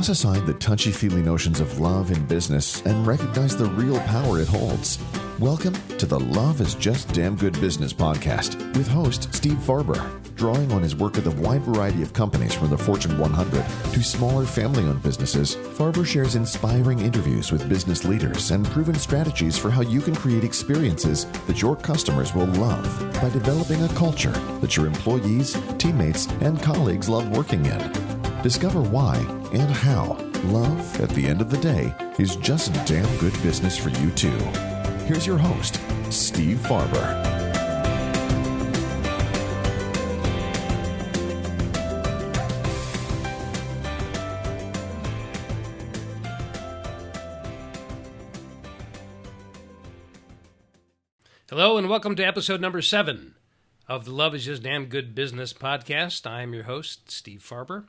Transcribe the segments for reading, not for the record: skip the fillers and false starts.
Toss aside the touchy-feely notions of love in business and recognize the real power it holds. Welcome to the Love is Just Damn Good Business podcast with host Steve Farber. Drawing on his work with a wide variety of companies from the Fortune 100 to smaller family-owned businesses, Farber shares inspiring interviews with business leaders and proven strategies for how you can create experiences that your customers will love by developing a culture that your employees, teammates, and colleagues love working in. Discover why and how love, at the end of the day, is just damn good business for you too. Here's your host, Steve Farber. Hello and welcome to episode number 7 of the Love is Just Damn Good Business podcast. I'm your host, Steve Farber.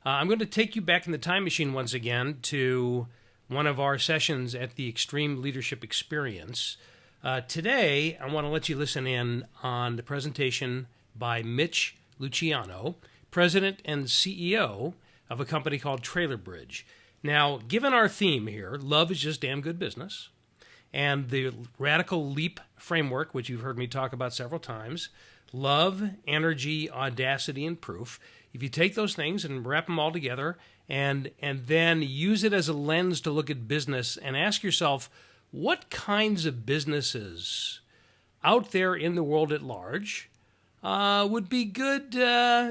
I'm going to take you back in the time machine once again to one of our sessions at the Extreme Leadership Experience. Today, I want to let you listen in on the presentation by Mitch Luciano, President and CEO of a company called Trailer Bridge. Now, given our theme here, Love is Just Damn Good Business, and the Radical Leap framework, which you've heard me talk about several times, love, energy, audacity, and proof. If you take those things and wrap them all together and then use it as a lens to look at business and ask yourself, what kinds of businesses out there in the world at large would be good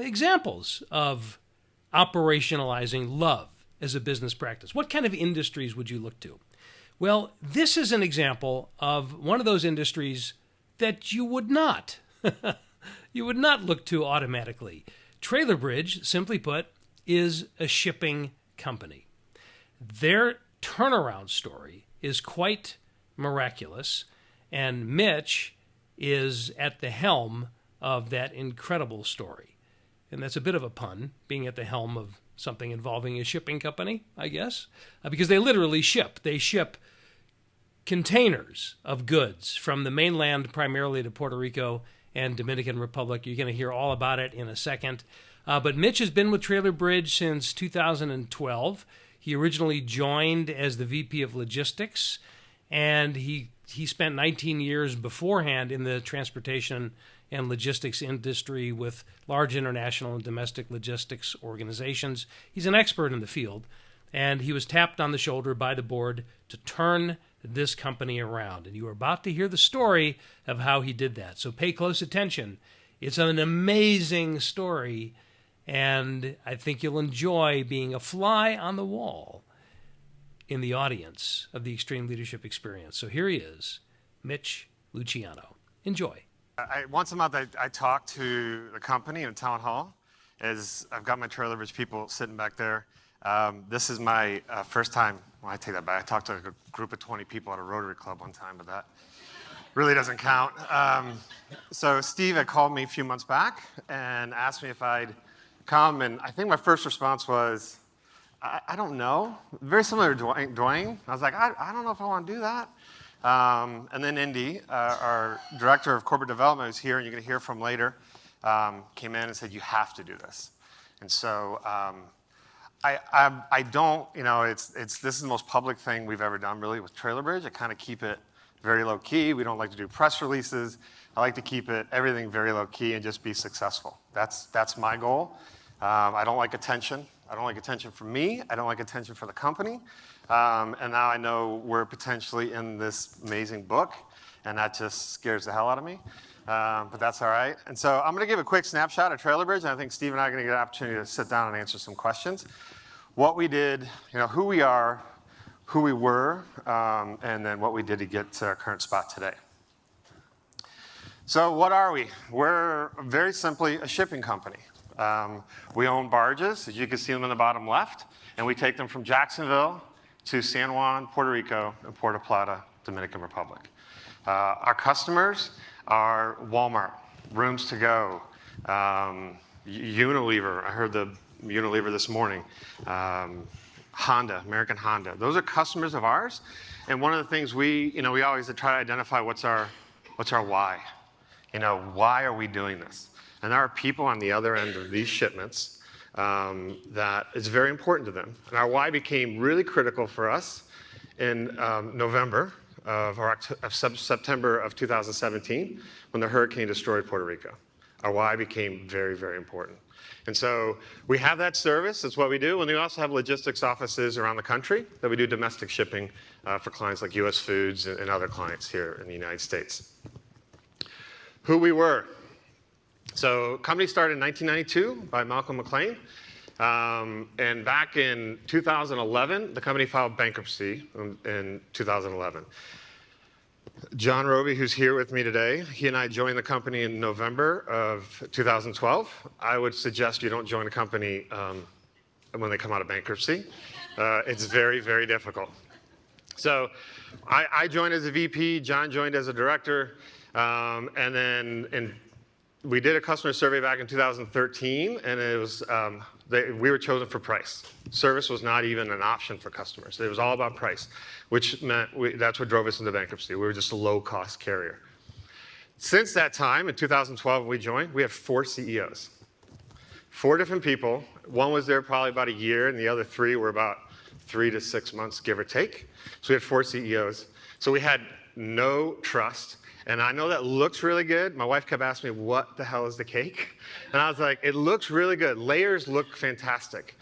examples of operationalizing love as a business practice? What kind of industries would you look to? Well, this is an example of one of those industries that you would not look to automatically. Trailer Bridge, simply put, is a shipping company. Their turnaround story is quite miraculous, and Mitch is at the helm of that incredible story. And that's a bit of a pun, being at the helm of something involving a shipping company, I guess, because they literally ship. They ship containers of goods from the mainland primarily to Puerto Rico and Dominican Republic. You're going to hear all about it in a second. But Mitch has been with Trailer Bridge since 2012. He originally joined as the VP of Logistics, and he spent 19 years beforehand in the transportation and logistics industry with large international and domestic logistics organizations. He's an expert in the field, and he was tapped on the shoulder by the board to turn this company around. And you are about to hear the story of how he did that. So pay close attention. It's an amazing story, and I think you'll enjoy being a fly on the wall in the audience of the Extreme Leadership Experience. So here he is, Mitch Luciano. Enjoy. Once a month, I talk to the company in a town hall. As I've got my Trailer Bridge people sitting back there. This is my first time. Well, I take that back. I talked to a group of 20 people at a Rotary Club one time, but that really doesn't count. So Steve had called me a few months back and asked me if I'd come, and I think my first response was, I don't know. Very similar to Dwayne. I was like, I don't know if I want to do that. And then Indy, our director of corporate development, who's here, and you're going to hear from later, came in and said, you have to do this. And so I don't, this is the most public thing we've ever done, really, with Trailer Bridge. I kind of keep it very low key. We don't like to do press releases. I like to keep everything very low key and just be successful. That's my goal. I don't like attention. I don't like attention from me. I don't like attention for the company. And now I know we're potentially in this amazing book, and that just scares the hell out of me. But that's all right. And so I'm going to give a quick snapshot of Trailer Bridge, and I think Steve and I are going to get an opportunity to sit down and answer some questions. What we did, who we are, who we were, and then what we did to get to our current spot today. So what are we? We're very simply a shipping company. We own barges, as you can see them in the bottom left, and we take them from Jacksonville to San Juan, Puerto Rico, and Puerto Plata, Dominican Republic. Our customers are Walmart, Rooms to Go, Unilever. I heard the Unilever this morning. Honda, American Honda. Those are customers of ours. And one of the things we always try to identify what's our why. Why are we doing this? And there are people on the other end of these shipments that is very important to them. And our why became really critical for us in September of 2017 when the hurricane destroyed Puerto Rico. Our why became very, very important. And so we have that service. It's what we do. And we also have logistics offices around the country that we do domestic shipping for clients like U.S. Foods and other clients here in the United States. Who we were. So company started in 1992 by Malcolm McLean. And back in 2011, the company filed bankruptcy in 2011. John Roby, who's here with me today, he and I joined the company in November of 2012. I would suggest you don't join a company when they come out of bankruptcy. It's very, very difficult. So I joined as a VP, John joined as a director, and then we did a customer survey back in 2013, and it was we were chosen for price. Service was not even an option for customers. It was all about price, which meant that's what drove us into bankruptcy. We were just a low-cost carrier. Since that time, in 2012 when we joined, we have 4 CEOs. 4 different people. One was there probably about a year, and the other 3 were about 3 to 6 months, give or take. So we had 4 CEOs. So we had no trust. And I know that looks really good. My wife kept asking me, what the hell is the cake? And I was like, it looks really good. Layers look fantastic,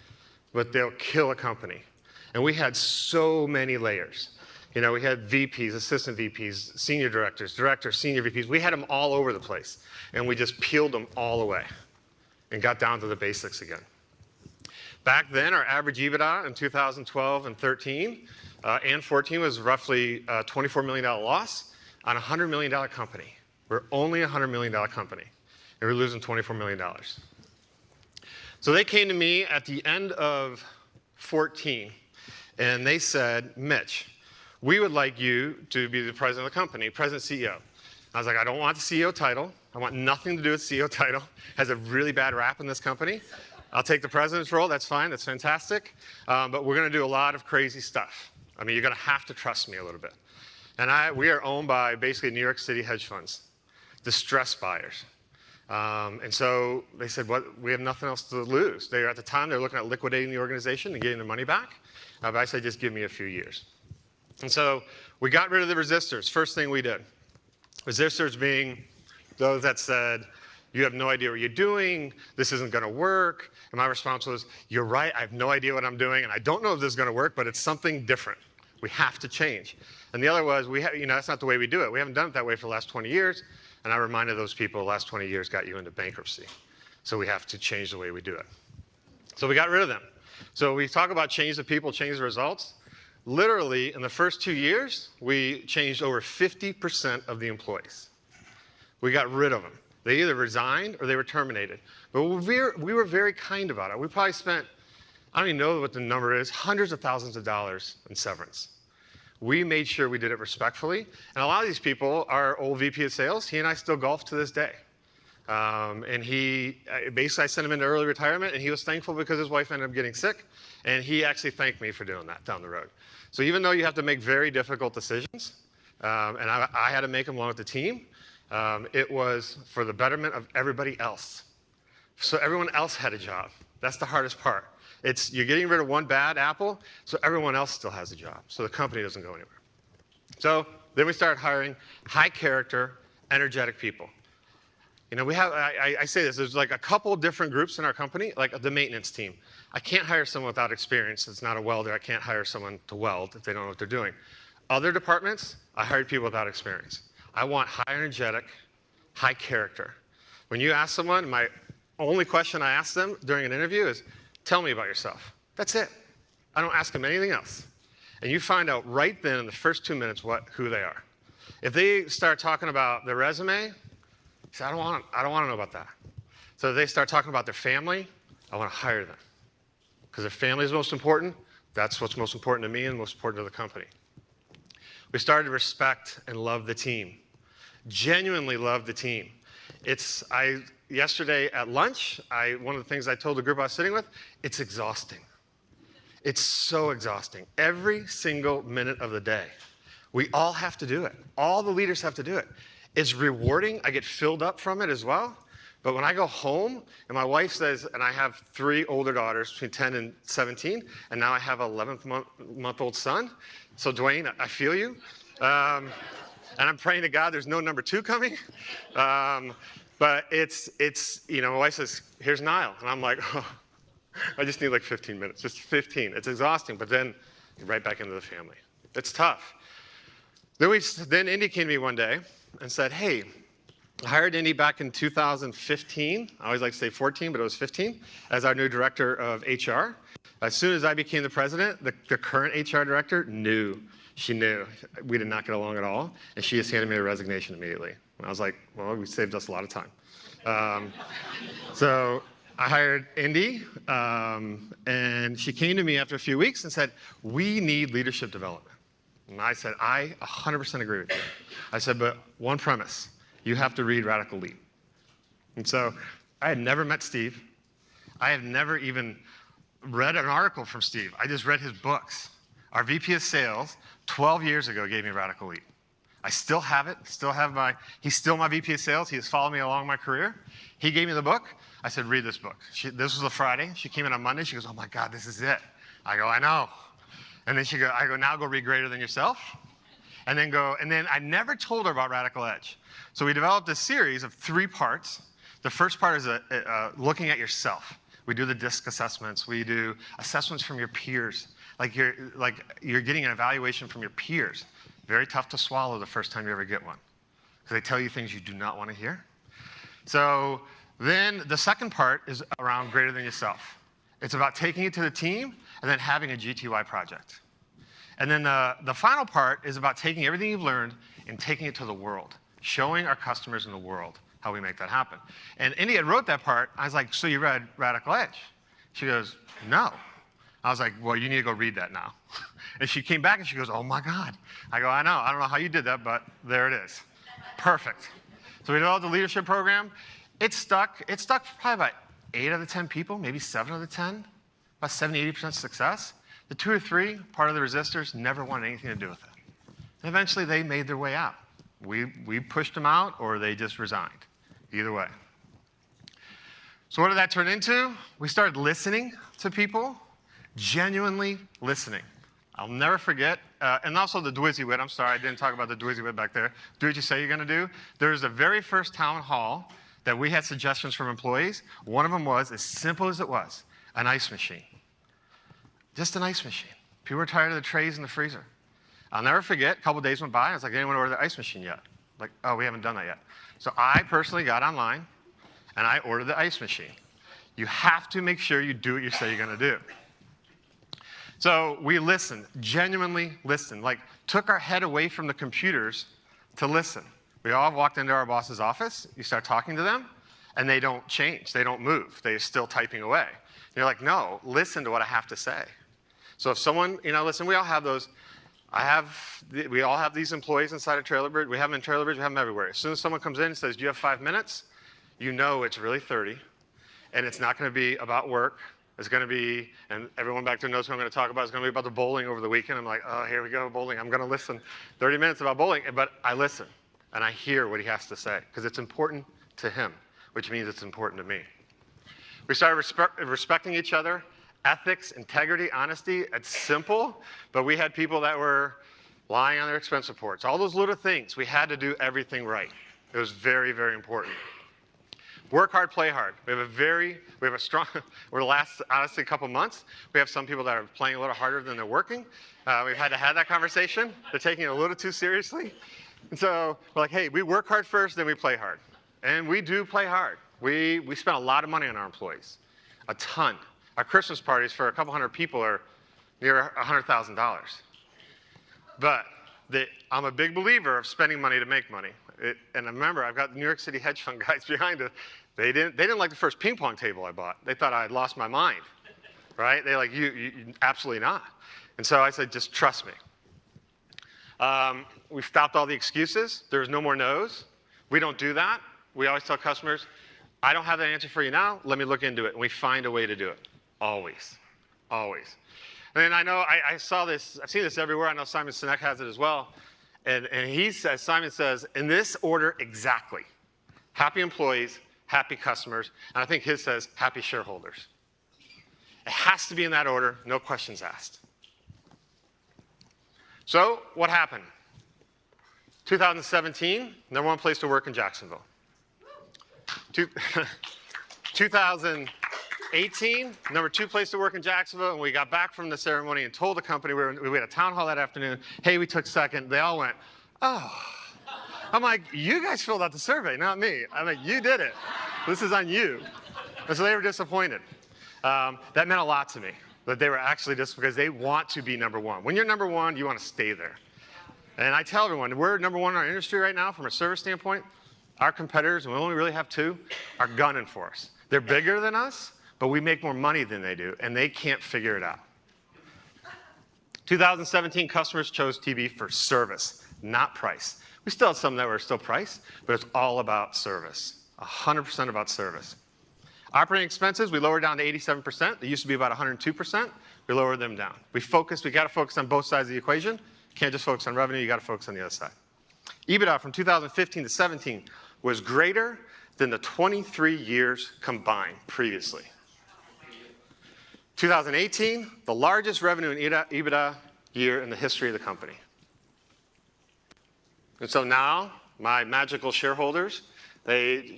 but they'll kill a company. And we had so many layers. You know, we had VPs, assistant VPs, senior directors, senior VPs. We had them all over the place. And we just peeled them all away and got down to the basics again. Back then, our average EBITDA in 2012 and 13 and 14 was roughly a $24 million loss on a $100 million company. We're only a $100 million company, and we're losing $24 million. So they came to me at the end of 14, and they said, Mitch, we would like you to be the president of the company, president CEO. I was like, I don't want the CEO title. I want nothing to do with CEO title. It has a really bad rap in this company. I'll take the president's role. That's fine. That's fantastic. But we're going to do a lot of crazy stuff. I mean, you're going to have to trust me a little bit. And we are owned by basically New York City hedge funds, distressed buyers. And so they said, we have nothing else to lose. At the time, they were looking at liquidating the organization and getting their money back. But I said, just give me a few years. And so we got rid of the resistors. First thing we did. Resistors being those that said, you have no idea what you're doing, this isn't going to work. And my response was, you're right, I have no idea what I'm doing, and I don't know if this is going to work, but it's something different. We have to change. And the other was, that's not the way we do it. We haven't done it that way for the last 20 years. And I reminded those people the last 20 years got you into bankruptcy. So we have to change the way we do it. So we got rid of them. So we talk about change the people, change the results. Literally, in the first 2 years, we changed over 50% of the employees. We got rid of them. They either resigned or they were terminated. But we were very kind about it. We probably spent, I don't even know what the number is, hundreds of thousands of dollars in severance. We made sure we did it respectfully. And a lot of these people, our old VP of sales, he and I still golf to this day. And I sent him into early retirement, and he was thankful because his wife ended up getting sick. And he actually thanked me for doing that down the road. So even though you have to make very difficult decisions, and I had to make them along with the team, it was for the betterment of everybody else. So everyone else had a job. That's the hardest part. You're getting rid of one bad apple, so everyone else still has a job. So the company doesn't go anywhere. So then we started hiring high character, energetic people. You know, I say this, there's like a couple different groups in our company, like the maintenance team. I can't hire someone without experience that's not a welder. I can't hire someone to weld if they don't know what they're doing. Other departments, I hired people without experience. I want high energetic, high character. When you ask someone, my only question I ask them during an interview is, tell me about yourself. That's it. I don't ask them anything else. And you find out right then in the first 2 minutes who they are. If they start talking about their resume, say, I don't want to know about that. So if they start talking about their family, I want to hire them. Because their family is most important. That's what's most important to me and most important to the company. We started to respect and love the team. Genuinely love the team. Yesterday at lunch, one of the things I told the group I was sitting with, it's exhausting. It's so exhausting. Every single minute of the day. We all have to do it. All the leaders have to do it. It's rewarding. I get filled up from it as well. But when I go home, and my wife says, and I have 3 older daughters between 10 and 17, and now I have an 11-month-old son. So Dwayne, I feel you. And I'm praying to God there's no number 2 coming. But it's my wife says, here's Niall. And I'm like, oh, I just need like 15 minutes, just 15. It's exhausting, but then right back into the family. It's tough. Then Indy came to me one day and said, hey, I hired Indy back in 2015. I always like to say 14, but it was 15, as our new director of HR. As soon as I became the president, the current HR director knew. She knew. We did not get along at all, and she just handed me a resignation immediately. And I was like, well, we saved us a lot of time. So I hired Indy, and she came to me after a few weeks and said, we need leadership development. And I said, I 100% agree with you. I said, but one premise. You have to read Radical Lead. And so I had never met Steve. I have never even read an article from Steve. I just read his books. Our VP of Sales, 12 years ago, gave me Radical Lead. I still have it, he's still my VP of Sales. He has followed me along my career. He gave me the book. I said, read this book. This was a Friday. She came in on Monday. She goes, oh my God, this is it. I go, I know. And then I go, now go read Greater Than Yourself. And then I never told her about Radical Edge. So we developed a series of 3 parts. The first part is looking at yourself. We do the DISC assessments. We do assessments from your peers. Like you're getting an evaluation from your peers. Very tough to swallow the first time you ever get one, because they tell you things you do not want to hear. So then the second part is around Greater Than Yourself. It's about taking it to the team and then having a GTY project. And then the final part is about taking everything you've learned and taking it to the world, showing our customers in the world how we make that happen. And Indy had wrote that part. I was like, so you read Radical Edge? She goes, no. I was like, well, you need to go read that now. And she came back and she goes, oh my God. I go, I know. I don't know how you did that, but there it is. Perfect. So we developed the leadership program. It stuck probably about 8 out of 10 people, maybe 7 out of 10, about 70-80% success. The 2 or 3, part of the resistors, never wanted anything to do with it. And eventually they made their way out. We pushed them out, or they just resigned. Either way. So what did that turn into? We started listening to people, genuinely listening. I'll never forget, and also the Dwizzywit. I'm sorry, I didn't talk about the Dwizzywit back there. Do what you say you're going to do. There was the very first town hall that we had suggestions from employees. One of them was, as simple as it was, an ice machine. Just an ice machine. People were tired of the trays in the freezer. I'll never forget, a couple days went by, I was like, anyone order the ice machine yet? Like, oh, we haven't done that yet. So I personally got online, and I ordered the ice machine. You have to make sure you do what you say you're going to do. So we listened, genuinely listened, like took our head away from the computers to listen. We all walked into our boss's office, you start talking to them, and they don't change, they don't move, they're still typing away. And you're like, no, listen to what I have to say. So if someone, listen, we all have those, we all have these employees inside of Trailer Bridge. We have them in Trailer Bridge, we have them everywhere. As soon as someone comes in and says, do you have 5 minutes? You know it's really 30, and it's not going to be about work. It's going to be, and everyone back there knows what I'm going to talk about. It's going to be about the bowling over the weekend. I'm like, oh, here we go, bowling. I'm going to listen. 30 minutes about bowling, but I listen, and I hear what he has to say, because it's important to him, which means it's important to me. We started respecting each other, ethics, integrity, honesty. It's simple, but we had people that were lying on their expense reports. All those little things, we had to do everything right. It was very, very important. Work hard, play hard. We have a strong, over the last, honestly, couple months, we have some people that are playing a little harder than they're working. We've had to have that conversation. They're taking it a little too seriously. And so we're like, hey, we work hard first, then we play hard. And we do play hard. We spend a lot of money on our employees, a ton. Our Christmas parties for a couple hundred people are near $100,000. But I'm a big believer of spending money to make money. And remember, I've got the New York City hedge fund guys behind us. They didn't like the first ping pong table I bought. They thought I had lost my mind, right? They're like, you absolutely not. And so I said, just trust me. We stopped all the excuses. There's no more no's. We don't do that. We always tell customers, I don't have that answer for you now. Let me look into it. And we find a way to do it. Always. Always. And I know I saw this. I've seen this everywhere. I know Simon Sinek has it as well. And he says, Simon says, in this order exactly, happy employees, happy customers, and I think his says happy shareholders. It has to be in that order, no questions asked. So what happened? 2017, number one place to work in Jacksonville. 2018, number two place to work in Jacksonville, and we got back from the ceremony and told the company, we had a town hall that afternoon, hey, we took second. They all went, oh. I'm like, you guys filled out the survey, not me. I'm like, you did it. This is on you. And so they were disappointed. That meant a lot to me, that they were actually just because they want to be number one. When you're number one, you want to stay there. And I tell everyone, we're number one in our industry right now from a service standpoint. Our competitors, and we only really have two, are gunning for us. They're bigger than us, but we make more money than they do, and they can't figure it out. 2017, customers chose TB for service, not price. We still have some that were still price, but it's all about service, 100% about service. Operating expenses, we lowered down to 87%. They used to be about 102%. We lowered them down. We got to focus on both sides of the equation. You can't just focus on revenue, you got to focus on the other side. EBITDA from 2015 to 17 was greater than the 23 years combined previously. 2018, the largest revenue and EBITDA year in the history of the company. And so now, my magical shareholders,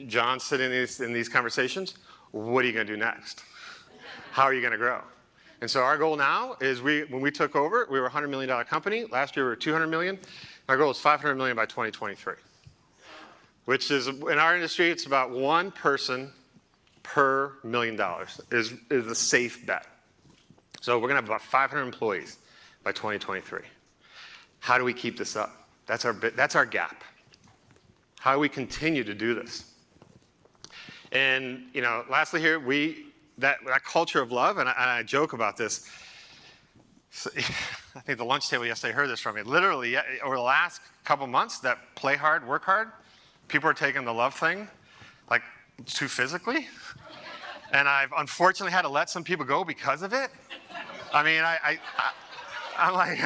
John's sitting in these conversations, what are you going to do next? How are you going to grow? And so our goal now is when we took over, we were a $100 million company. Last year we were $200 million. Our goal is $500 million by 2023, which is, in our industry, it's about one person per $1 million is a safe bet. So we're going to have about 500 employees by 2023. How do we keep this up? That's our gap. How do we continue to do this? And lastly here, that culture of love, and I joke about this. So, I think the lunch table yesterday heard this from me. Literally, over the last couple months, that play hard, work hard, people are taking the love thing like too physically. And I've unfortunately had to let some people go because of it. I mean, I'm like,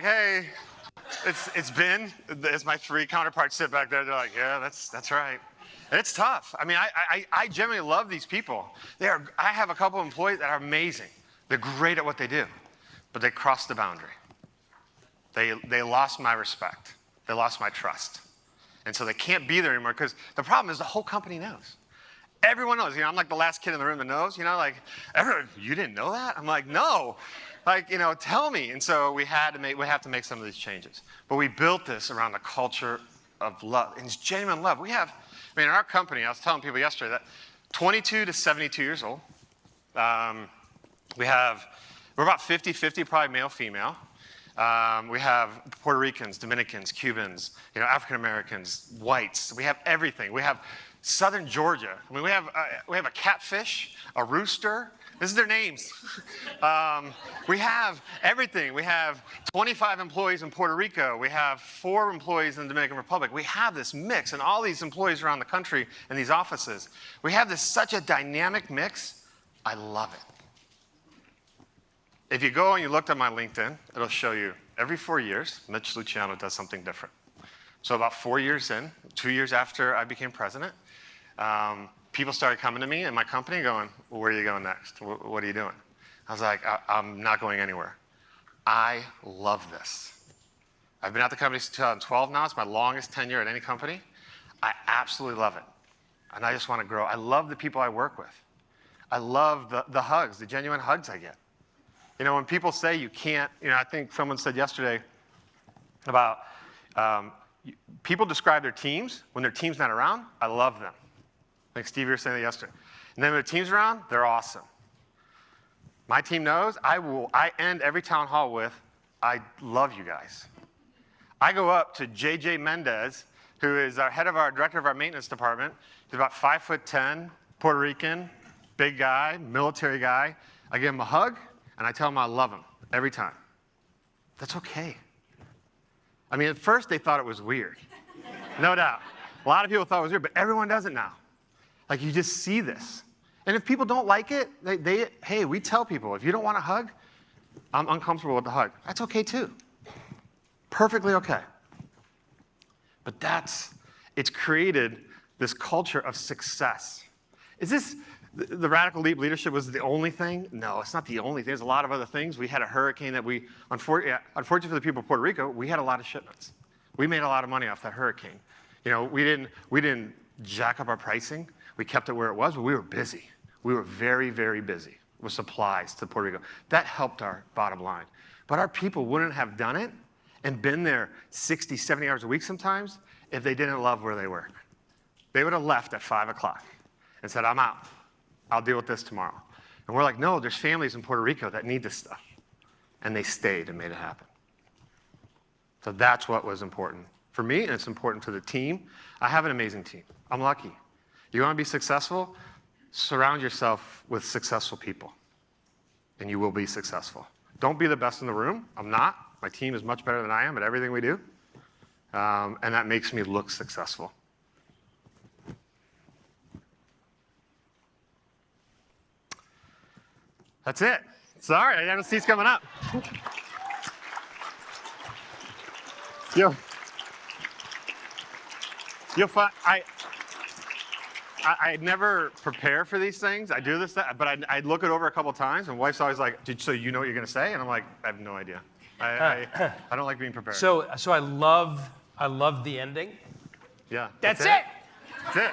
hey, as my three counterparts sit back there, they're like, yeah, that's right. And it's tough. I mean, I genuinely love these people. I have a couple of employees that are amazing. They're great at what they do, but they crossed the boundary. They lost my respect. They lost my trust. And so they can't be there anymore because the problem is the whole company knows. Everyone knows. I'm like the last kid in the room that knows, everyone, you didn't know that? I'm like, no. Tell me. And so we have to make some of these changes. But we built this around the culture of love. And it's genuine love. In our company, I was telling people yesterday that 22 to 72 years old, we're about 50-50, probably male, female. We have Puerto Ricans, Dominicans, Cubans, African Americans, whites. We have everything. We have Southern Georgia. We have a catfish, a rooster. This is their names. We have everything. We have 25 employees in Puerto Rico. We have 4 employees in the Dominican Republic. We have this mix, and all these employees around the country in these offices. We have such a dynamic mix. I love it. If you go and you looked at my LinkedIn, it'll show you every 4 years, Mitch Luciano does something different. So about 4 years in, 2 years after I became president, people started coming to me in my company going, well, where are you going next? What are you doing? I was like, I'm not going anywhere. I love this. I've been at the company since 2012 now. It's my longest tenure at any company. I absolutely love it. And I just want to grow. I love the people I work with. I love the hugs, the genuine hugs I get. When people say you can't, I think someone said yesterday about people describe their teams. When their team's not around, I love them. I think Steve, you were saying that yesterday. And then when the team's around, they're awesome. My team knows I end every town hall with, I love you guys. I go up to JJ Mendez, who is our director of our maintenance department. He's about 5'10", Puerto Rican, big guy, military guy. I give him a hug, and I tell him I love him every time. That's okay. At first they thought it was weird. No doubt. A lot of people thought it was weird, but everyone does it now. You just see this. And if people don't like it, hey, we tell people, if you don't want a hug, I'm uncomfortable with the hug. That's okay too. Perfectly okay. But it's created this culture of success. Is this, the Radical Leap leadership was the only thing? No, it's not the only thing. There's a lot of other things. We had a hurricane that unfortunately for the people of Puerto Rico, we had a lot of shipments. We made a lot of money off that hurricane. We didn't jack up our pricing. We kept it where it was, but we were busy. We were very, very busy with supplies to Puerto Rico. That helped our bottom line. But our people wouldn't have done it and been there 60, 70 hours a week sometimes if they didn't love where they were. They would have left at 5 o'clock and said, I'm out. I'll deal with this tomorrow. And we're like, no, there's families in Puerto Rico that need this stuff. And they stayed and made it happen. So that's what was important for me, and it's important to the team. I have an amazing team. I'm lucky. You want to be successful? Surround yourself with successful people, and you will be successful. Don't be the best in the room. I'm not. My team is much better than I am at everything we do, and that makes me look successful. That's it. Sorry, I didn't see it's coming up. You'll find, I never prepare for these things. I do this, but I look it over a couple times, and wife's always like, so you know what you're going to say? And I'm like, I have no idea. I don't like being prepared. So I love the ending. Yeah. That's it. That's it.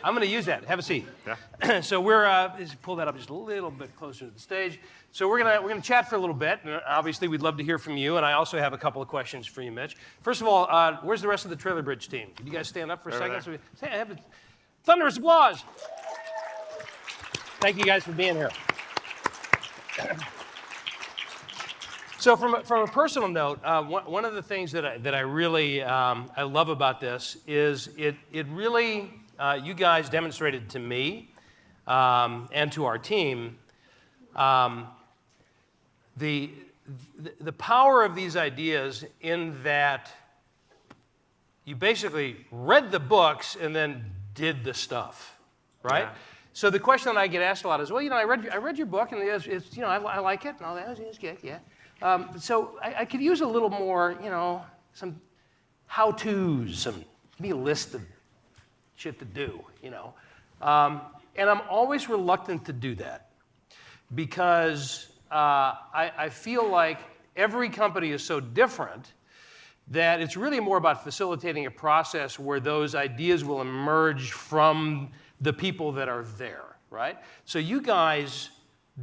I'm going to use that. Have a seat. Yeah. So we're just pull that up just a little bit closer to the stage. So we're gonna chat for a little bit. And obviously, we'd love to hear from you. And I also have a couple of questions for you, Mitch. First of all, where's the rest of the Trailer Bridge team? Can you guys stand up for a second? So I have a thunderous applause. Thank you guys for being here. So from a personal note, one of the things that I really I love about this is it really you guys demonstrated to me and to our team the power of these ideas in that you basically read the books and then did the stuff, right? Yeah. So the question that I get asked a lot is, well, I read your book and it's I like it and all that. It's good, yeah. So I could use a little more, some how-tos, maybe a list of shit to do, and I'm always reluctant to do that because I feel like every company is so different that it's really more about facilitating a process where those ideas will emerge from the people that are there, right? So you guys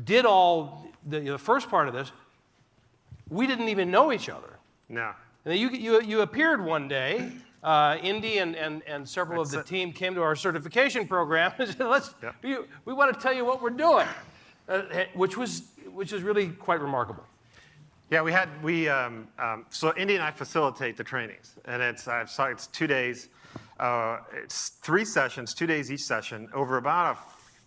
did all the first part of this. We didn't even know each other. No. And then you appeared one day. Indy and several of the team came to our certification program and said, we want to tell you what we're doing, which is really quite remarkable. Yeah, so Indy and I facilitate the trainings, and it's 2 days, it's 3 sessions, 2 days each session, over about a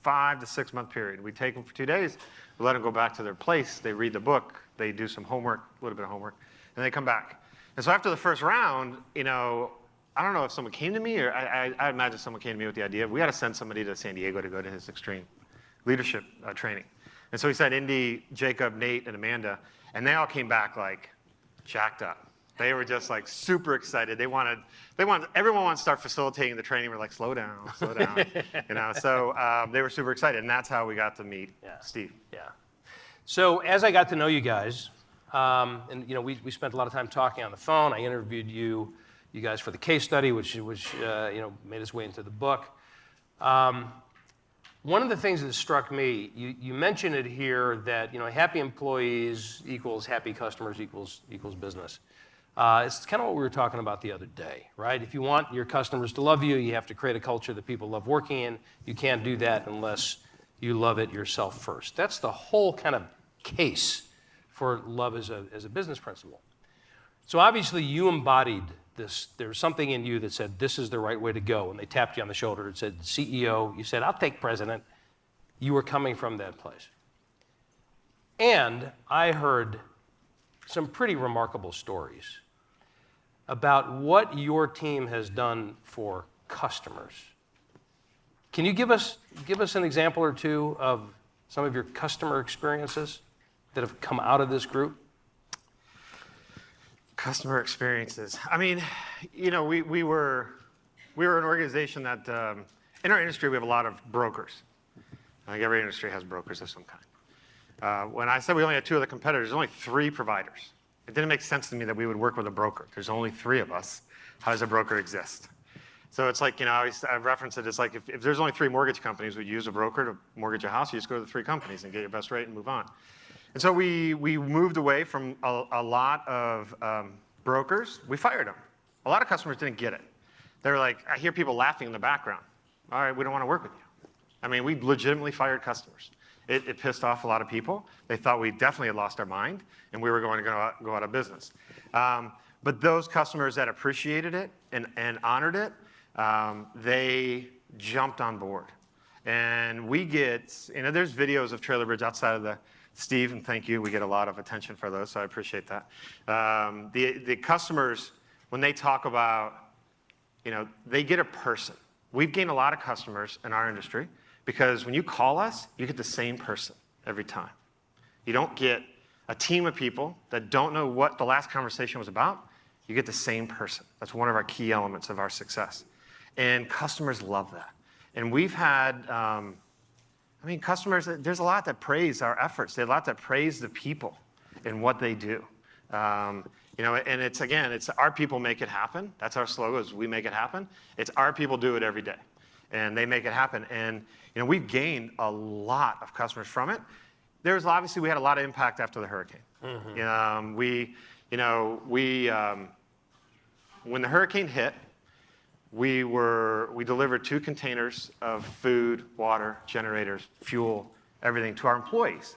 5 to 6 month period. We take them for 2 days, we let them go back to their place, they read the book, they do some homework, a little bit of homework, and they come back. And so after the first round, I don't know if someone came to me, or I imagine someone came to me with the idea, we got to send somebody to San Diego to go to his extreme leadership training. And so he said Indy, Jacob, Nate, and Amanda, and they all came back like jacked up. They were just like super excited. Everyone wanted to start facilitating the training. We're like, slow down. So they were super excited, and that's how we got to meet Steve. Yeah. So as I got to know you guys, and we spent a lot of time talking on the phone. I interviewed you guys for the case study, which made its way into the book. One of the things that struck me, you mentioned it here that happy employees equals happy customers equals business. It's kind of what we were talking about the other day, right? If you want your customers to love you, you have to create a culture that people love working in. You can't do that unless you love it yourself first. That's the whole kind of case for love as a business principle. So obviously you embodied this. There was something in you that said, this is the right way to go. And they tapped you on the shoulder and said, CEO, you said, I'll take president. You were coming from that place. And I heard some pretty remarkable stories about what your team has done for customers. Can you give us an example or two of some of your customer experiences that have come out of this group? Customer experiences. I mean, we were we were an organization that, in our industry, we have a lot of brokers. I think every industry has brokers of some kind. When I said we only had 2 other competitors, there's only 3 providers. It didn't make sense to me that we would work with a broker. There's only 3 of us. How does a broker exist? So it's like, I reference it, it's like if there's only 3 mortgage companies, would use a broker to mortgage a house, you just go to the 3 companies and get your best rate and move on. And so we moved away from a lot of brokers. We fired them. A lot of customers didn't get it. They were like, I hear people laughing in the background. All right, we don't want to work with you. I mean, we legitimately fired customers. It pissed off a lot of people. They thought we definitely had lost our mind and we were going to go out of business. But those customers that appreciated it and honored it, they jumped on board. And we get, there's videos of Trailer Bridge outside of the, Steve, and thank you, we get a lot of attention for those, so I appreciate that. The customers, when they talk about, they get a person. We've gained a lot of customers in our industry because when you call us, you get the same person every time. You don't get a team of people that don't know what the last conversation was about. You get the same person. That's one of our key elements of our success. And customers love that. And we've had, customers, there's a lot that praise our efforts. There's a lot that praise the people and what they do. And it's our people make it happen. That's our slogan, is we make it happen. It's our people do it every day. And they make it happen. And, we've gained a lot of customers from it. Obviously, we had a lot of impact after the hurricane. Mm-hmm. When the hurricane hit, we delivered 2 containers of food, water, generators, fuel, everything to our employees.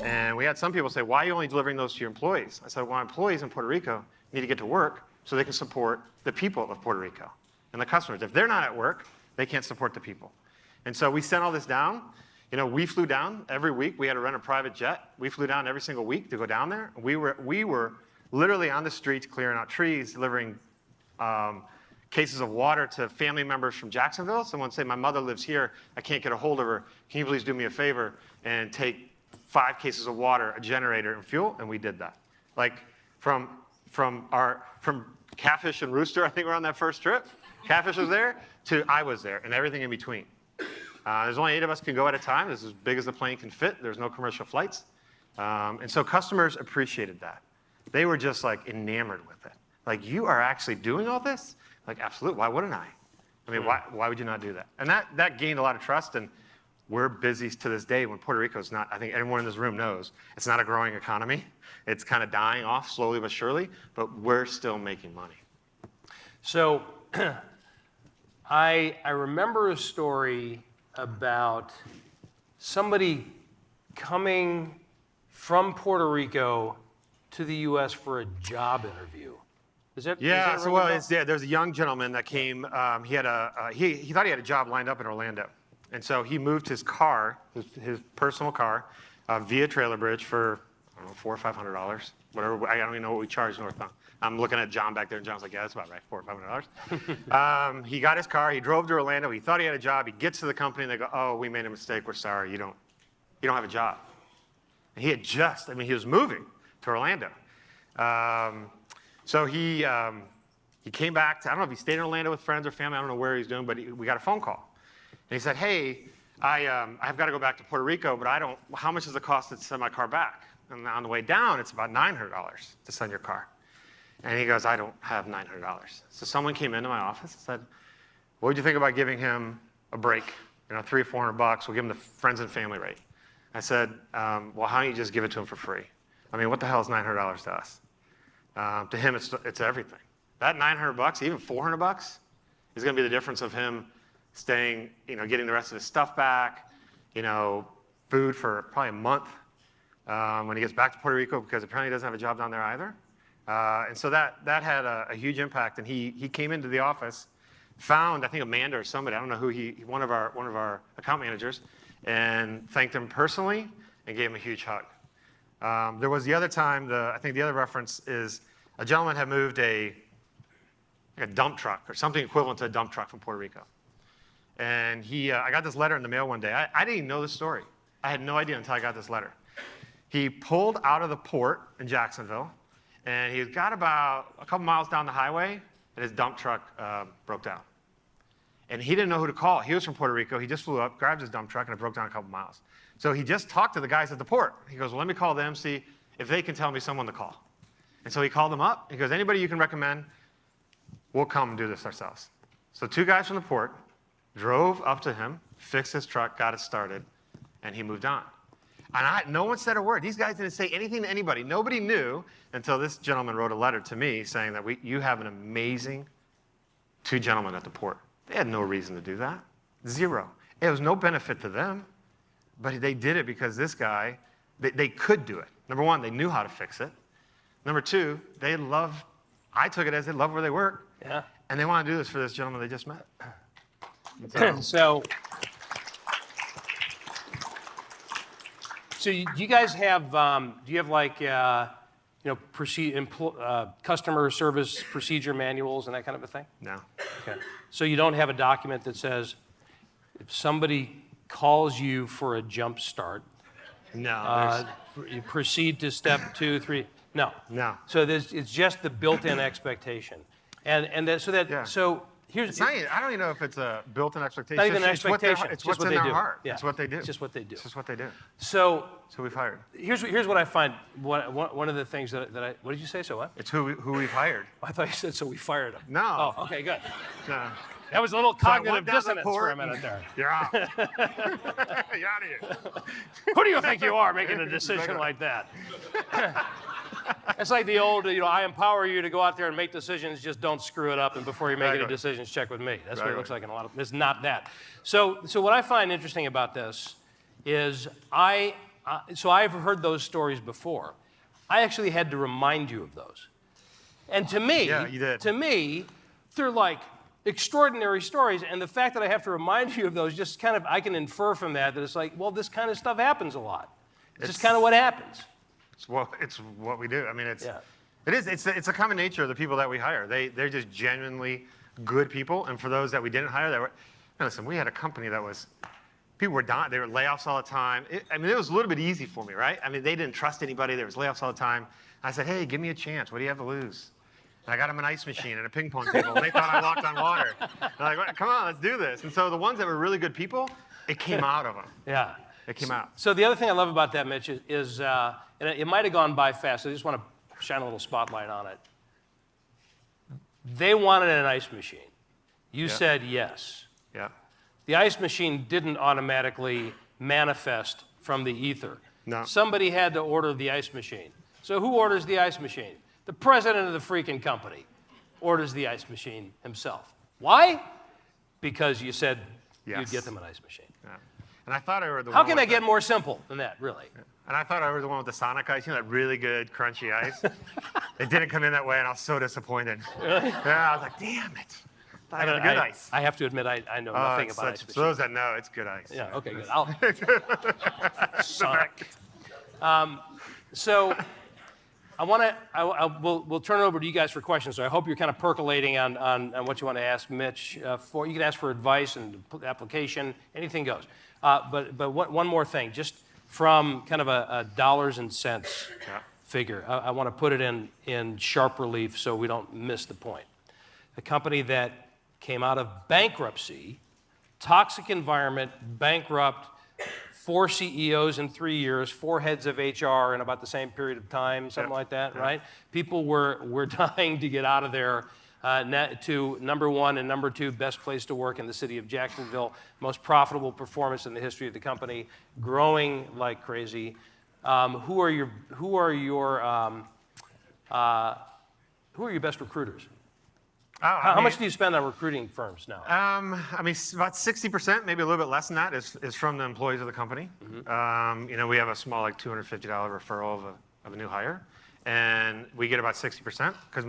And we had some people say, why are you only delivering those to your employees? I said, well, employees in Puerto Rico need to get to work so they can support the people of Puerto Rico and the customers. If they're not at work, they can't support the people. And so we sent all this down. We flew down every week. We had to rent a private jet. We flew down every single week to go down there. We were literally on the streets clearing out trees, delivering cases of water to family members from Jacksonville. Someone say, my mother lives here. I can't get a hold of her. Can you please do me a favor and take 5 cases of water, a generator, and fuel? And we did that. Like from Catfish and Rooster, I think we're on that first trip. Catfish was there to I was there and everything in between. There's only 8 of us can go at a time. This is as big as the plane can fit. There's no commercial flights. And so customers appreciated that. They were just like enamored with it. Like, you are actually doing all this? Like, absolutely. Why wouldn't I? I mean, why would you not do that? And that gained a lot of trust. And we're busy to this day when Puerto Rico's not, I think everyone in this room knows, it's not a growing economy. It's kind of dying off slowly but surely, but we're still making money. So I remember a story about somebody coming from Puerto Rico to the U.S. for a job interview. There's a young gentleman that came. He thought he had a job lined up in Orlando, and so he moved his car, his personal car, via Trailer Bridge for $400 or $500, whatever. I don't even know what we charge northbound. I'm looking at John back there, and John's like, yeah, that's about right, $400 or $500. He got his car. He drove to Orlando. He thought he had a job. He gets to the company, and they go, oh, we made a mistake. We're sorry. You don't have a job. And he was moving to Orlando. So he came back. I don't know if he stayed in Orlando with friends or family. I don't know where he's doing, but we got a phone call. And he said, hey, I've got to go back to Puerto Rico, but how much does it cost to send my car back? And on the way down, it's about $900 to send your car. And he goes, I don't have $900. So someone came into my office and said, what would you think about giving him a break? $300 or $400, we'll give him the friends and family rate. I said, well, how don't you just give it to him for free? I mean, what the hell is $900 to us? To him, it's everything. That $900, even $400, is going to be the difference of him staying, getting the rest of his stuff back, food for probably a month when he gets back to Puerto Rico, because apparently he doesn't have a job down there either. And so that had a huge impact. And he came into the office, found, I think, Amanda or somebody, I don't know who one of our account managers, and thanked him personally and gave him a huge hug. There was the other time, I think the other reference is a gentleman had moved a dump truck or something equivalent to a dump truck from Puerto Rico. And I got this letter in the mail one day. I didn't even know this story. I had no idea until I got this letter. He pulled out of the port in Jacksonville, and he got about a couple miles down the highway, and his dump truck broke down. And he didn't know who to call. He was from Puerto Rico. He just flew up, grabbed his dump truck, and it broke down a couple miles. So he just talked to the guys at the port. He goes, well, let me call them, see if they can tell me someone to call. And so he called them up. He goes, anybody you can recommend, we'll come and do this ourselves. So 2 guys from the port drove up to him, fixed his truck, got it started, and he moved on. And no one said a word. These guys didn't say anything to anybody. Nobody knew until this gentleman wrote a letter to me saying that you have an amazing 2 gentlemen at the port. They had no reason to do that. 0. It was no benefit to them, but they did it because this guy, they could do it. Number 1, they knew how to fix it. Number 2, I took it as they love where they work. Yeah. And they want to do this for this gentleman they just met. So you guys have, do you have like, customer service procedure manuals and that kind of a thing? No. Okay. So you don't have a document that says if somebody calls you for a jump start, No. you proceed to step 2, 3. No. No. So it's just the built-in expectation, so here's. It's not even, I don't even know if it's a built-in expectation. Not even an expectation. It's what's in their heart. Yeah. It's what they do. It's just what they do. It's just what they do. So we've hired. Here's what I find. One of the things that I. What did you say? So what? It's who we've hired. I thought you said so we fired him. No. Oh, okay, good. No. That was a little cognitive down the dissonance for a port minute there. You're out. You're out of here. Who do you think you are making a decision like that? It's like the old, I empower you to go out there and make decisions, just don't screw it up, and before you make any decisions, check with me. That's what it looks like in a lot of, it's not that. So what I find interesting about this is I've heard those stories before. I actually had to remind you of those. And to me, you did. To me, they're like extraordinary stories, and the fact that I have to remind you of those, just kind of, I can infer from that it's like, well, this kind of stuff happens a lot. It's just kind of what happens. It's what we do. I mean, Yeah. It's a common nature of the people that we hire. They're just genuinely good people. And for those that we didn't hire, listen, we had a company that people were dying. There were layoffs all the time. It was a little bit easy for me, right? I mean, they didn't trust anybody. There was layoffs all the time. I said, hey, give me a chance. What do you have to lose? And I got them an ice machine and a ping pong table, and they thought I walked on water. They're like, come on, let's do this. And so the ones that were really good people, it came out of them. Yeah. It came out. So the other thing I love about that, Mitch, is and it might have gone by fast, so I just want to shine a little spotlight on it. They wanted an ice machine. You said yes. Yeah. The ice machine didn't automatically manifest from the ether. No. Somebody had to order the ice machine. So who orders the ice machine? The president of the freaking company orders the ice machine himself. Why? Because you said you'd get them an ice machine. Yeah. And I thought I were the How one can I with get more simple than that, really? And I thought I was the one with the Sonic ice, that really good, crunchy ice. It didn't come in that way, and I was so disappointed. Really? Yeah, I was like, damn it. I got good ice. I have to admit, I know nothing about ice For machines. those that know, it's good ice. Yeah, okay, good. Sonic. So we'll turn it over to you guys for questions. So I hope you're kind of percolating on what you want to ask Mitch for. You can ask for advice and application, anything goes. But one more thing, just from kind of a dollars and cents figure. I want to put it in sharp relief so we don't miss the point. A company that came out of bankruptcy, toxic environment, bankrupt, 4 CEOs in 3 years, 4 heads of HR in about the same period of time, something like that, right? People were dying to get out of there to number 1 and number 2 best place to work in the city of Jacksonville, most profitable performance in the history of the company, growing like crazy. Who are your best recruiters? How much do you spend on recruiting firms now? I mean, about 60%, maybe a little bit less than that, is from the employees of the company. Mm-hmm. We have a small, like $250 referral of a new hire, and we get about 60% because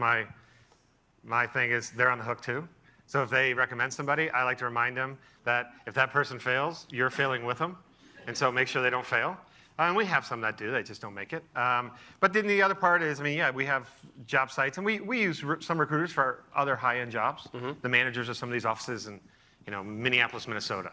my thing is they're on the hook too. So if they recommend somebody, I like to remind them that if that person fails, you're failing with them, and so make sure they don't fail. And we have some that do, they just don't make it. But then the other part is, we have job sites, and we use some recruiters for other high-end jobs. Mm-hmm. The managers of some of these offices in, Minneapolis, Minnesota.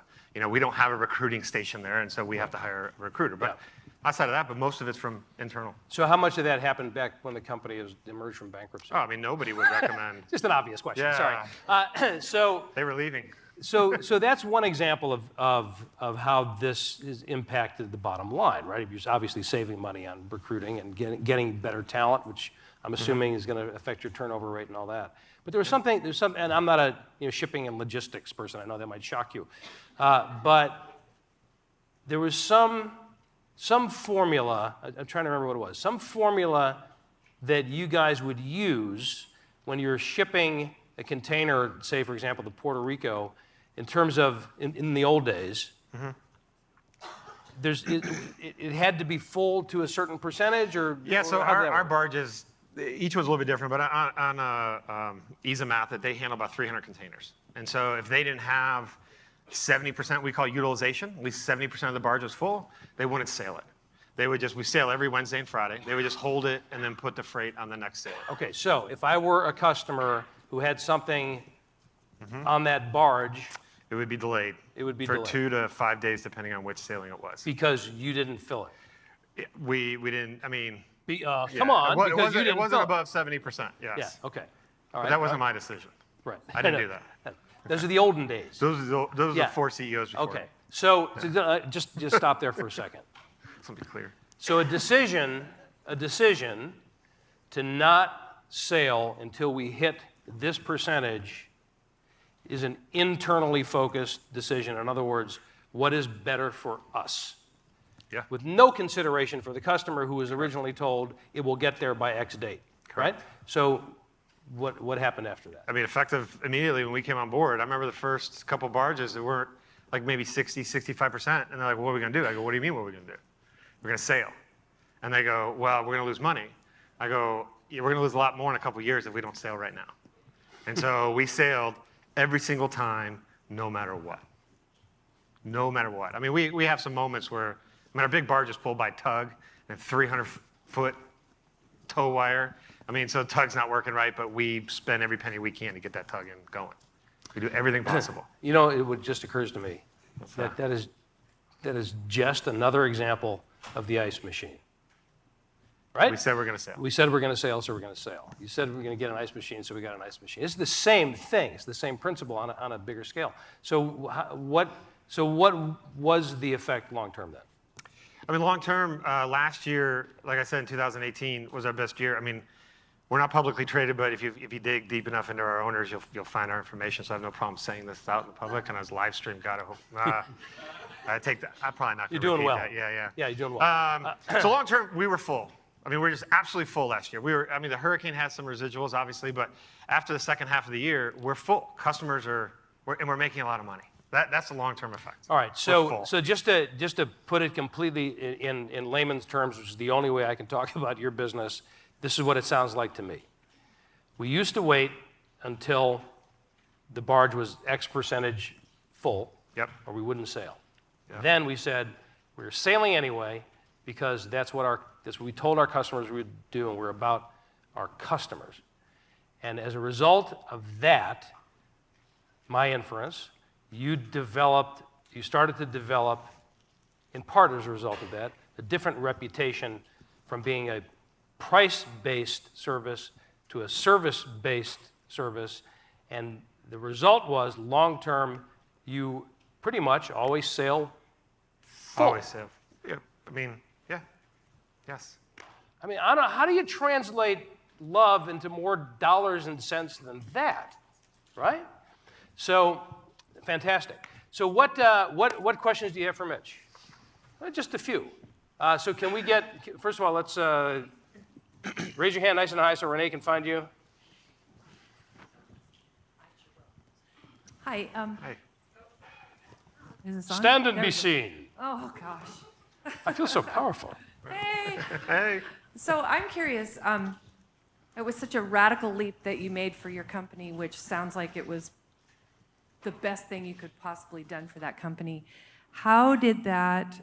We don't have a recruiting station there, and so we have to hire a recruiter. But outside of that, but most of it's from internal. So how much of that happened back when the company emerged from bankruptcy? Oh, nobody would recommend. Just an obvious question, Yeah. sorry. So they were leaving. So that's one example of how this has impacted the bottom line, right? You're obviously saving money on recruiting and getting better talent, which I'm assuming is going to affect your turnover rate and all that. But there's some, and I'm not a shipping and logistics person. I know that might shock you, but there was some formula. I'm trying to remember what it was. Some formula that you guys would use when you're shipping a container, say for example, to Puerto Rico, in terms of in the old days. It had to be full to a certain percentage, or yeah. So or our barges, each was a little bit different, but on Easamath, they handle about 300 containers. And so if they didn't have 70%, we call utilization, at least 70% of the barge was full, they wouldn't sail it. We sail every Wednesday and Friday. They would just hold it and then put the freight on the next sail. Okay, so if I were a customer who had something on that barge, it would be delayed. It would be for delayed. 2 to 5 days, depending on which sailing it was. Because you didn't fill it. We didn't. I mean, come on, because you didn't it wasn't fill above 70%. Yes. Yeah. Okay. All right. But that wasn't my decision. Right. I didn't do that. Those are the olden days. Those are the 4 CEOs before. Okay. So just stop there for a second. Let's be clear. So a decision to not sail until we hit this percentage is an internally focused decision. In other words, what is better for us? Yeah. With no consideration for the customer who was originally told it will get there by X date. Correct. Right? So what happened after that? I mean, effective immediately when we came on board, I remember the first couple barges that weren't like maybe 60, 65%. And they're like, well, what are we going to do? I go, what do you mean what are we going to do? We're going to sail. And they go, well, we're going to lose money. I go, yeah, we're going to lose a lot more in a couple years if we don't sail right now. And so we sailed every single time, no matter what. No matter what. I mean, we have some moments where, our big barge is pulled by tug and 300-foot tow wire. I mean, so the tug's not working right, but we spend every penny we can to get that tug in going. We do everything possible. You know, it just occurs to me that is just another example of the ice machine. Right? We said we're going to sail. We said we're going to sail, so we're going to sail. You said we're going to get an ice machine, so we got an ice machine. It's the same thing. It's the same principle on a bigger scale. So what was the effect long term then? I mean, long term, last year, like I said, in 2018 was our best year. I mean, we're not publicly traded, but if you dig deep enough into our owners, you'll find our information. So I have no problem saying this out in the public. And I was live stream. I take that. I'm probably not going to repeat well. that. Yeah. Yeah, you're doing well. So long term, we were full. I mean, we were just absolutely full last year. The hurricane had some residuals, obviously, but after the second half of the year, we're full. Customers and we're making a lot of money. That's the long-term effect. All right, so just to put it completely in layman's terms, which is the only way I can talk about your business, this is what it sounds like to me. We used to wait until the barge was X percentage full, Yep. or we wouldn't sail. Yep. Then we said we're sailing anyway because that's what we told our customers we would do, and we're about our customers. And as a result of that, my inference, you started to develop, in part as a result of that, a different reputation from being a price-based service to a service-based service. And the result was, long-term, you pretty much always sail full. Always sail. Yeah. I mean, yeah. Yes. I mean, how do you translate love into more dollars and cents than that, right? So, fantastic. So what questions do you have for Mitch? Well, just a few. So can we first of all, let's raise your hand nice and high so Renee can find you. Hi. Hey. Is this on? Stand and There be we go. seen. Oh, gosh. I feel so powerful. Hey. Hey. So I'm curious. It was such a radical leap that you made for your company, which sounds like it was the best thing you could possibly done for that company. How did that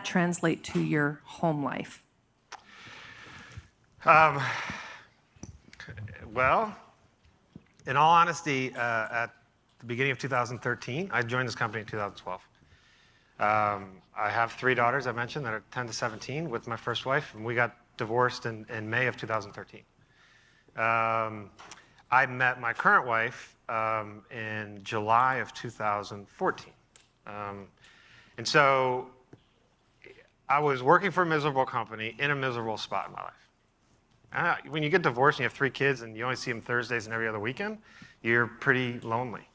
translate to your home life? Well, in all honesty, at the beginning of 2013, I joined this company in 2012. I have 3 daughters, I mentioned, that are 10 to 17 with my first wife, and we got divorced in May of 2013. I met my current wife in July of 2014. And so I was working for a miserable company in a miserable spot in my life. When you get divorced and you have 3 kids and you only see them Thursdays and every other weekend, you're pretty lonely.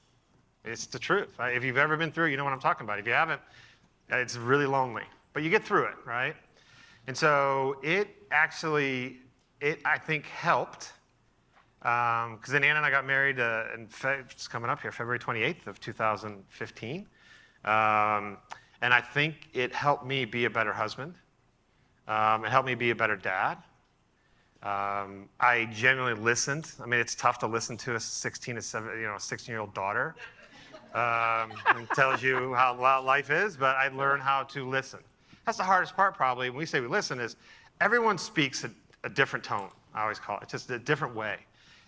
It's the truth. If you've ever been through it, you know what I'm talking about. If you haven't, it's really lonely. But you get through it, right? And so it actually, I think, helped. Because then Anna and I got married, it's coming up here, February 28th of 2015. And I think it helped me be a better husband. It helped me be a better dad. I genuinely listened. I mean, it's tough to listen to a 16-year-old daughter. And tells you how life is, but I learned how to listen. That's the hardest part, probably. When we say we listen, is everyone speaks a different tone. I always call it just a different way,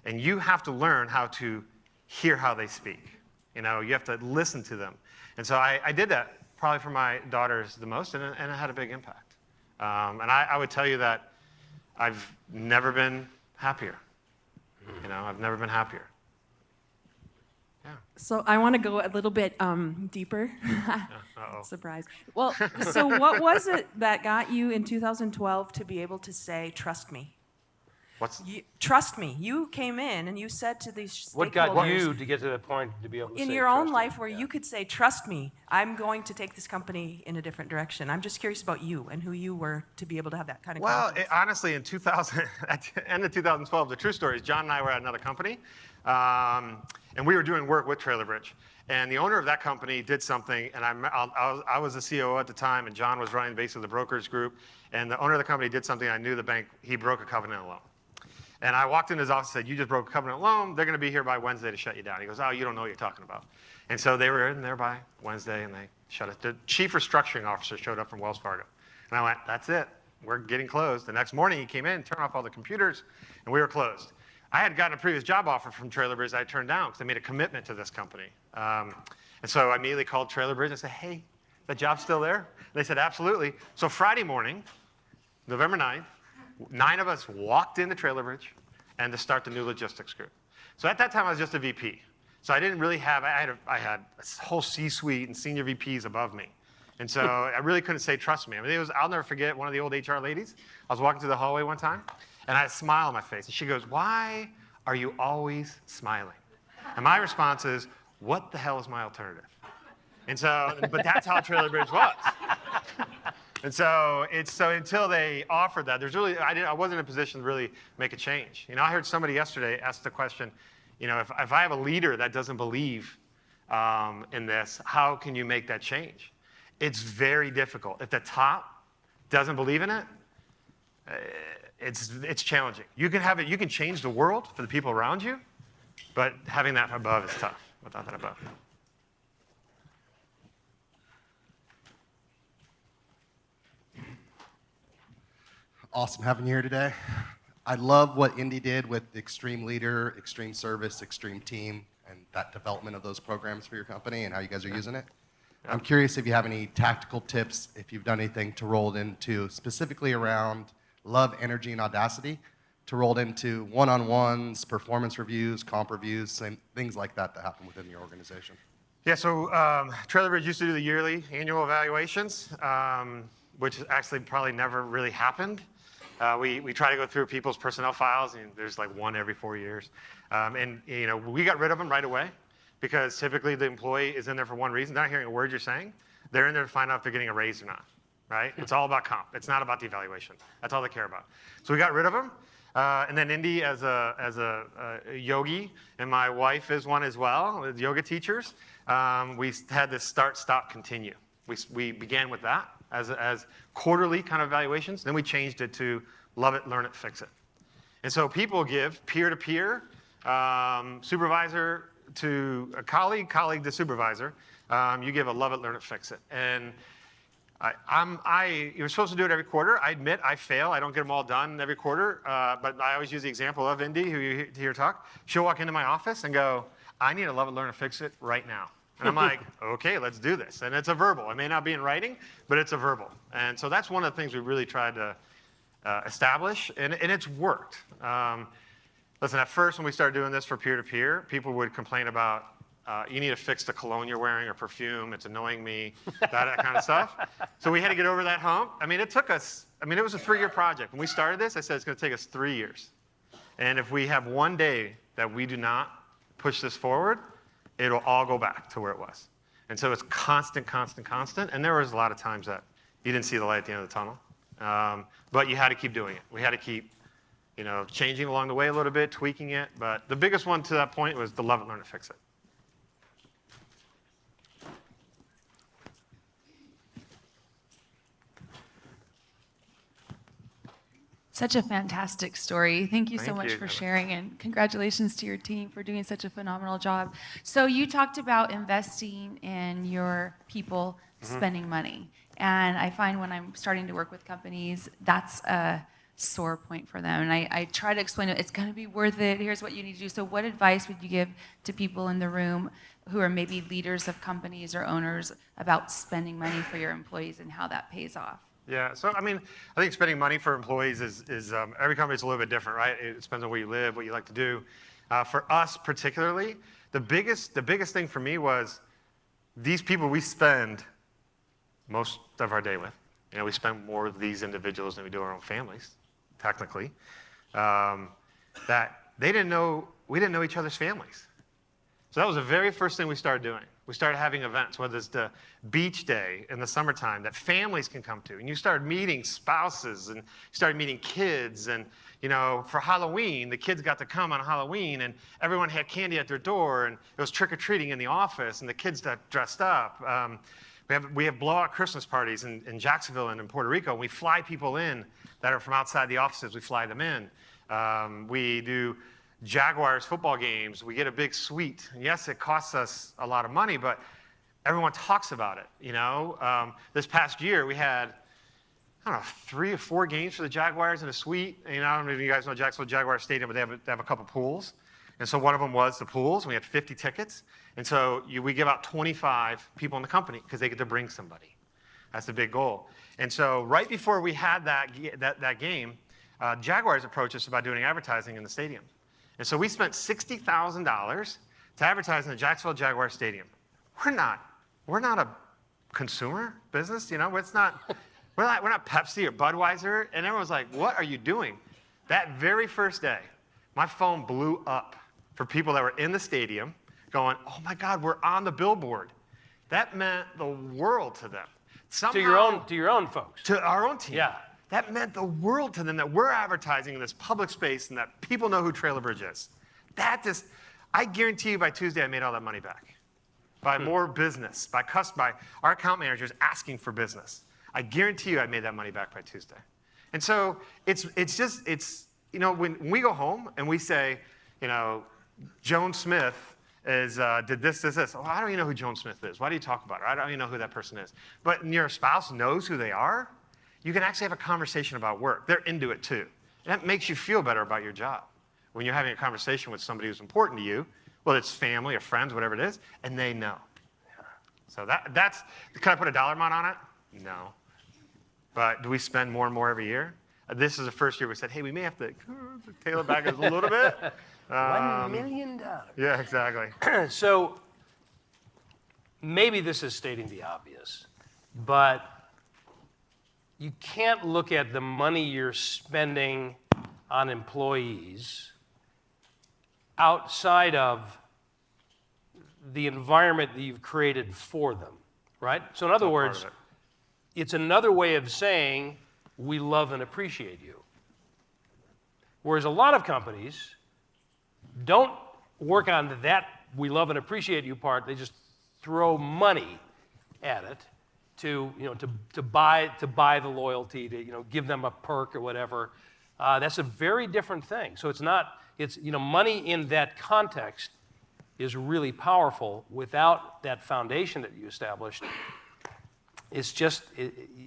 and you have to learn how to hear how they speak. You have to listen to them, and so I did that probably for my daughters the most, and it had a big impact. And I would tell you that I've never been happier. I've never been happier. Yeah. So I want to go a little bit deeper. Uh-oh. Surprise. Well, so what was it that got you in 2012 to be able to say, trust me? Trust me. You came in and you said to these stakeholders. What got you to get to that point to be able to say, in your own trust life me? where you could say, trust me, I'm going to take this company in a different direction. I'm just curious about you and who you were to be able to have that kind of confidence. Honestly, in 2000, at the end of 2012, the true story is John and I were at another company, and we were doing work with Trailer Bridge. And the owner of that company did something, and I was the COO at the time, and John was running basically the brokerage group. And the owner of the company did something. I knew the bank, he broke a covenant loan. And I walked into his office and said, you just broke a covenant loan. They're going to be here by Wednesday to shut you down. He goes, oh, you don't know what you're talking about. And so they were in there by Wednesday, and they shut it. The chief restructuring officer showed up from Wells Fargo. And I went, that's it. We're getting closed. The next morning, he came in, turned off all the computers, and we were closed. I had gotten a previous job offer from Trailer Bridge that I turned down because I made a commitment to this company. And so I immediately called Trailer Bridge and said, hey, the job's still there? And they said, absolutely. So Friday morning, November 9th, 9 of us walked into Trailer Bridge and to start the new logistics group. So at that time, I was just a VP. So I didn't really have, I had a whole C-suite and senior VPs above me. And so I really couldn't say, trust me. I mean, I'll never forget one of the old HR ladies. I was walking through the hallway one time, and I had a smile on my face. And she goes, why are you always smiling? And my response is, what the hell is my alternative? And so, but that's how Trailer Bridge was. And so until they offered that, I wasn't in a position to really make a change. I heard somebody yesterday ask the question, if I have a leader that doesn't believe in this, how can you make that change? It's very difficult. If the top doesn't believe in it, it's challenging. You can change the world for the people around you, but having that above is tough. Without that above. Awesome having you here today. I love what Indy did with Extreme Leader, Extreme Service, Extreme Team, and that development of those programs for your company and how you guys are using it. I'm curious if you have any tactical tips, if you've done anything to roll it into specifically around love, energy, and audacity, to roll it into one-on-ones, performance reviews, comp reviews, and things like that happen within your organization. Yeah, so Trailer Bridge used to do the yearly annual evaluations, which actually probably never really happened. We try to go through people's personnel files, and there's like one every 4 years. We got rid of them right away because typically the employee is in there for one reason. They're not hearing a word you're saying. They're in there to find out if they're getting a raise or not, right? It's all about comp. It's not about the evaluation. That's all they care about. So we got rid of them. And then Indy, as a yogi, and my wife is one as well, as yoga teachers, we had this start, stop, continue. We began with that as quarterly kind of evaluations. Then we changed it to love it, learn it, fix it. And so people give peer-to-peer, supervisor to a colleague, colleague to supervisor. You give a love it, learn it, fix it. And you're supposed to do it every quarter. I admit I fail. I don't get them all done every quarter. But I always use the example of Indy, who you hear talk. She'll walk into my office and go, I need to love it, learn it, fix it right now. And I'm like, okay, let's do this. And it's a verbal. It may not be in writing, but it's a verbal. And so that's one of the things we really tried to establish, and it's worked. Listen, at first when we started doing this for peer-to-peer, people would complain about, you need to fix the cologne you're wearing or perfume, it's annoying me, that kind of stuff. So we had to get over that hump. I mean, it took us, it was a 3-year project. When we started this, I said it's going to take us 3 years. And if we have one day that we do not push this forward, it'll all go back to where it was. And so it's constant, constant, constant. And there was a lot of times that you didn't see the light at the end of the tunnel. But you had to keep doing it. We had to keep, changing along the way a little bit, tweaking it. But the biggest one to that point was the love it, learn to fix it. Such a fantastic story. Thank you so Thank much you, for Heather. sharing, and congratulations to your team for doing such a phenomenal job. So you talked about investing in your people spending money. And I find when I'm starting to work with companies, that's a sore point for them. And I try to explain it, it's going to be worth it. Here's what you need to do. So what advice would you give to people in the room who are maybe leaders of companies or owners about spending money for your employees and how that pays off? Yeah, so I think spending money for employees is every company is a little bit different, right? It depends on where you live, what you like to do. For us particularly, the biggest thing for me was these people we spend most of our day with. We spend more with these individuals than we do our own families, technically. That we didn't know each other's families. So that was the very first thing we started doing. We started having events, whether it's the beach day in the summertime that families can come to. And you started meeting spouses and you started meeting kids. And, for Halloween, the kids got to come on Halloween and everyone had candy at their door and it was trick-or-treating in the office and the kids got dressed up. We have blowout Christmas parties in Jacksonville and in Puerto Rico. And we fly people in that are from outside the offices. We fly them in. We do Jaguars football games. We get a big suite. And yes, it costs us a lot of money, but everyone talks about it. This past year we had, 3 or 4 games for the Jaguars in a suite. And I don't know if you guys know Jacksonville Jaguars Stadium, but they have a couple pools. And so one of them was the pools. We had 50 tickets. And so we give out 25 people in the company because they get to bring somebody. That's the big goal. And so right before we had that game, Jaguars approached us about doing advertising in the stadium. And so we spent $60,000 to advertise in the Jacksonville Jaguars Stadium. We're not a consumer business, we're not Pepsi or Budweiser. And everyone was like, what are you doing? That very first day, my phone blew up for people that were in the stadium going, oh my God, we're on the billboard. That meant the world to them. Somehow, To your own folks. to our own team. Yeah. That meant the world to them that we're advertising in this public space and that people know who Trailer Bridge is. I guarantee you by Tuesday I made all that money back. By more business, by our account managers asking for business. I guarantee you I made that money back by Tuesday. And so it's when we go home and we say, Joan Smith did this. Oh, I don't even know who Joan Smith is. Why do you talk about her? I don't even know who that person is. But your spouse knows who they are. You can actually have a conversation about work. They're into it too. And that makes you feel better about your job. When you're having a conversation with somebody who's important to you, whether it's family or friends, whatever it is, and they know. So that's, can I put a dollar amount on it? No. But do we spend more and more every year? This is the first year we said, hey, we may have to tail it back a little bit. $1 million. Yeah, exactly. So maybe this is stating the obvious, but you can't look at the money you're spending on employees outside of the environment that you've created for them, right? So in other words, it's another way of saying we love and appreciate you. Whereas a lot of companies don't work on that we love and appreciate you part, they just throw money at it to buy the loyalty, to give them a perk or whatever. That's a very different thing. So money in that context is really powerful. Without that foundation that you established,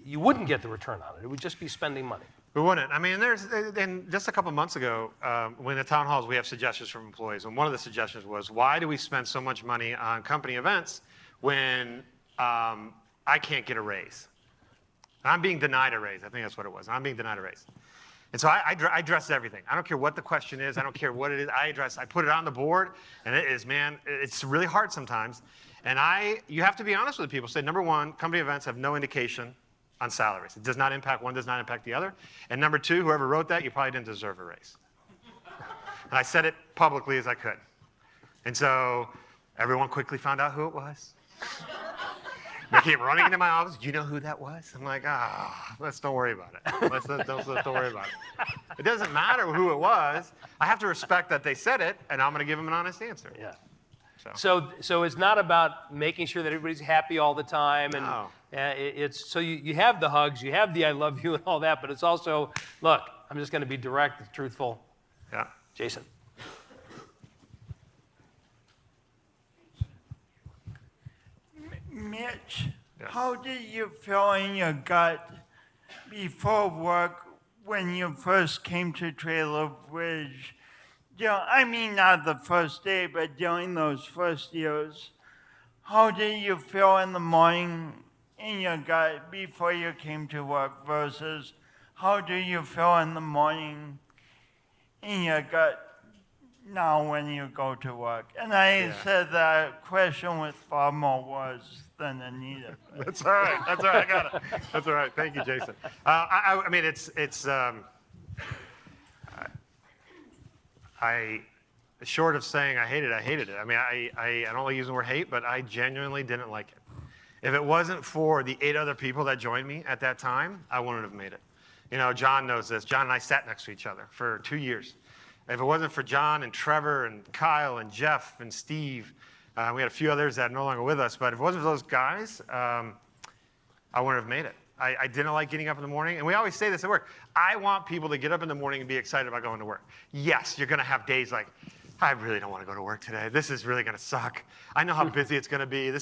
you wouldn't get the return on it. It would just be spending money. We wouldn't. And just a couple months ago, when the town halls, we have suggestions from employees. And one of the suggestions was, why do we spend so much money on company events when I can't get a raise? I'm being denied a raise. I think that's what it was. I'm being denied a raise. And so I address everything. I don't care what the question is. I don't care what it is. I put it on the board, and it is, man, it's really hard sometimes. And you have to be honest with people. Say, number one, company events have no indication on salaries. It does not impact one, does not impact the other. And number two, whoever wrote that, you probably didn't deserve a raise. And I said it publicly as I could. And so everyone quickly found out who it was. They came running into my office. Do you know who that was? I'm like, let's don't worry about it. Let's don't worry about it. It doesn't matter who it was. I have to respect that they said it, and I'm going to give them an honest answer. Yeah. So it's not about making sure that everybody's happy all the time, and No. it's so you have the hugs, you have the I love you and all that, but it's also, look, I'm just going to be direct and truthful. Yeah. Jason. Mitch, Yes. how did you feel in your gut before work when you first came to Trailer Bridge? I mean, not the first day, but during those first years. How did you feel in the morning in your gut before you came to work versus how do you feel in the morning in your gut now when you go to work? And I said that question with far more words than I needed. That's all right. I got it. That's all right. Thank you, Jason. I mean, it's short of saying I hated it. I mean, I don't like using the word hate, but I genuinely didn't like it. If it wasn't for the 8 other people that joined me at that time, I wouldn't have made it. You know, John knows this. John and I sat next to each other for 2 years. If it wasn't for John and Trevor and Kyle and Jeff and Steve, we had a few others that are no longer with us, but if it wasn't for those guys, I wouldn't have made it. I didn't like getting up in the morning, and we always say this at work. I want people to get up in the morning and be excited about going to work. Yes, you're going to have days like, I really don't want to go to work today. This is really going to suck. I know how busy it's going to be.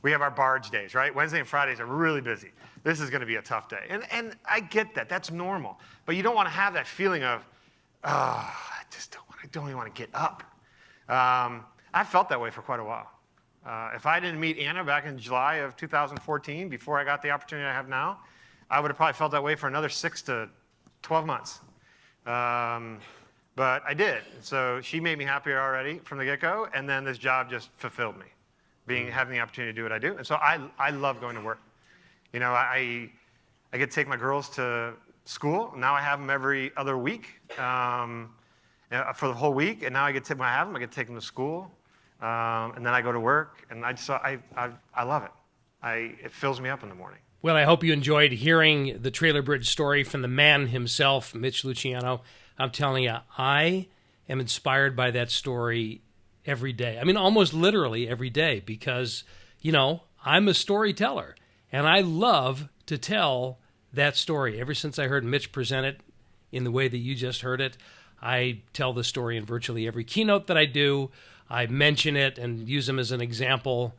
We have our barge days, right? Wednesday and Fridays are really busy. This is going to be a tough day. And I get that. That's normal. But you don't want to have that feeling of, I don't even want to get up. I felt that way for quite a while. If I didn't meet Anna back in July of 2014, before I got the opportunity I have now, I would have probably felt that way for another 6 to 12 months. But I did. So she made me happier already from the get-go, and then this job just fulfilled me, having the opportunity to do what I do. And so I love going to work. You know, I get to take my girls to school. Now I have them every other week for the whole week, and now I get to take them to school. And then I go to work, and I love it. It fills me up in the morning. Well, I hope you enjoyed hearing the Trailer Bridge story from the man himself, Mitch Luciano. I'm telling you, I am inspired by that story every day. I mean, almost literally every day because, you know, I'm a storyteller, and I love to tell that story. Ever since I heard Mitch present it in the way that you just heard it, I tell the story in virtually every keynote that I do. I mention it and use them as an example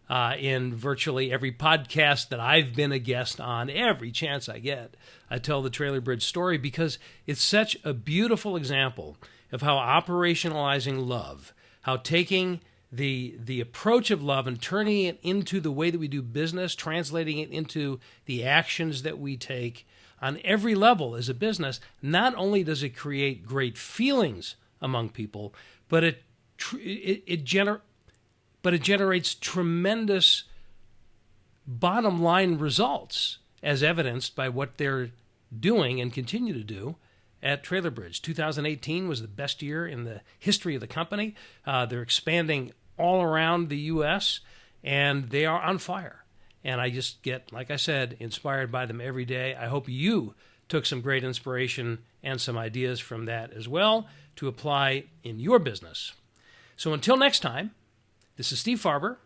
in virtually every podcast that I've been a guest on. Every chance I get, I tell the Trailer Bridge story because it's such a beautiful example of how operationalizing love, how taking the approach of love and turning it into the way that we do business, translating it into the actions that we take on every level as a business, not only does it create great feelings among people, but it generates tremendous bottom line results, as evidenced by what they're doing and continue to do at Trailer Bridge. 2018 was the best year in the history of the company. They're expanding all around the U.S., and they are on fire. And I just get, like I said, inspired by them every day. I hope you took some great inspiration and some ideas from that as well to apply in your business. So until next time, this is Steve Farber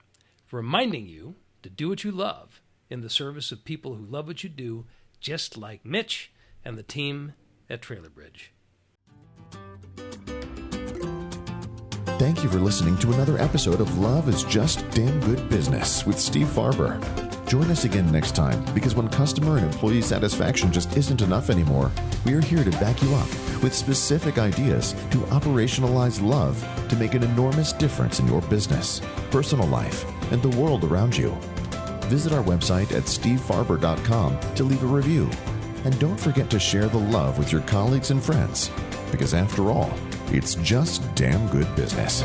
reminding you to do what you love in the service of people who love what you do, just like Mitch and the team at Trailer Bridge. Thank you for listening to another episode of Love is Just Damn Good Business with Steve Farber. Join us again next time, because when customer and employee satisfaction just isn't enough anymore, we are here to back you up with specific ideas to operationalize love to make an enormous difference in your business, personal life, and the world around you. Visit our website at stevefarber.com to leave a review. And don't forget to share the love with your colleagues and friends, because after all, it's just damn good business.